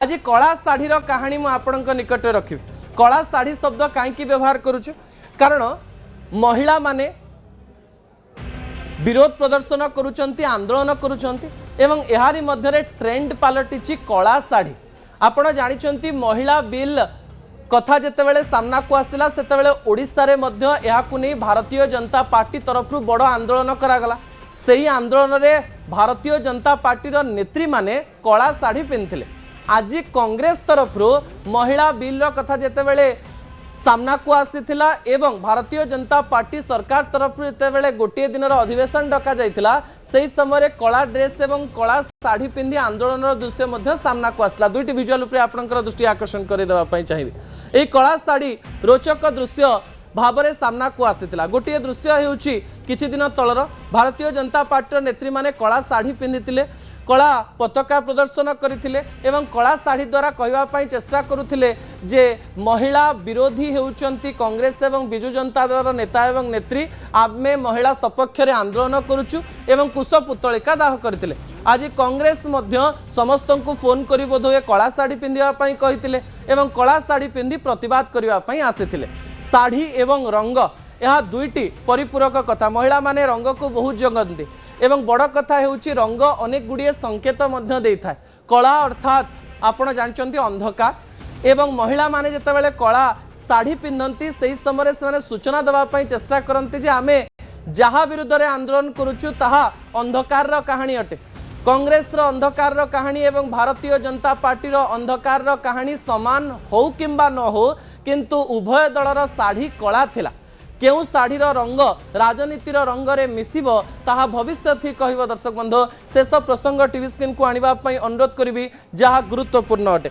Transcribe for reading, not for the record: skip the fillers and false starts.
आज कला शाढ़ीर कहानी आपण निकट रखी। कला शाढ़ी शब्द कहीं व्यवहार करुचु कारण महिला माने विरोध प्रदर्शन करुचंती, आंदोलन करुचंती एवं एहारी मध्यरे ट्रेंड पलटिची कला शाढ़ी। आपण जानिचंती महिला बिल कथा जितेबाला सामना को आसला सेतेबाला ओडिशा रे मध्य एहाकु नै भारतीय जनता पार्टी तरफ बड़ आंदोलन करागला। सेही आंदोलन रे भारतीय जनता पार्टी रो नेत्री माने कला शाढ़ी पिंधिले। आज कांग्रेस तरफ महिला बिल कथा जितेबाला सामना को आसीथिला एवं भारतीय जनता पार्टी सरकार तरफ जितेबाला गोटे दिन अधिवेशन डका जाइथिला सेही समय कला ड्रेस एवं कला शाढ़ी पिंधि आंदोलन दृश्य मध्य सामना को आसला। दुईटी विजुअल उपरे आपनकर दृष्टि आकर्षण कर देबा पई चाहिबे। एही कला शाढ़ी रोचक दृश्य भावरे सामना को आसीथिला। गोटे दृश्य हेउची किछि दिन तलर भारतीय जनता पार्टी नेत्री माने कला शाढ़ी पिंधिथिले, कला पताका प्रदर्शन करथिले एवं कला शाढ़ी द्वारा कहवाई चेष्टा करुथिले जे महिला विरोधी हेउचंती कांग्रेस एवं बिजु जनता दल नेता एवं नेत्री, आमे महिला सपक्ष रे आंदोलन करुचु एवं कुश पुतलिका दाह करथिले। आज कांग्रेस मध्य समस्त को फोन करी बोधवे कला शाढ़ी पिंधिबा पई कहिथिले एवं कला शाढ़ी पिंधि प्रतिवाद करिबा पई आसीथिले। शाढ़ी एवं रंग यह दुईटी परिपूरक कथा। महिला माने रंग को बहुत जगंती एवं बड़ कथा हेउची रंग अनेक गुड़िए संकेत मध्य देइथाय। कला अर्थात आपण जानचंती अंधकार एवं महिला माने जेतेबेले कला शाढ़ी पिंधंती सेही समय से सूचना देबा पई चेष्टा करंती जे आमे जहा विरुद्ध रे आंदोलन करूछु ताहा अंधकार रो कहानी अटे। कांग्रेस रो अंधकार रो कहानी एवं भारतीय जनता पार्टी रो अंधकार रो कहानी समान हो किंबा न हो, किंतु उभय दलर शाढ़ी कला थिला। केउ शाढ़ीर रंग राजनीतिर रंग रे मिसिबो ताहा भविष्य थी कहबो। दर्शक बंधु शेष प्रसंग टीवी स्क्रीन को आनिबा पई अनुरोध करिवि जहा गुरुत्वपूर्ण अटे।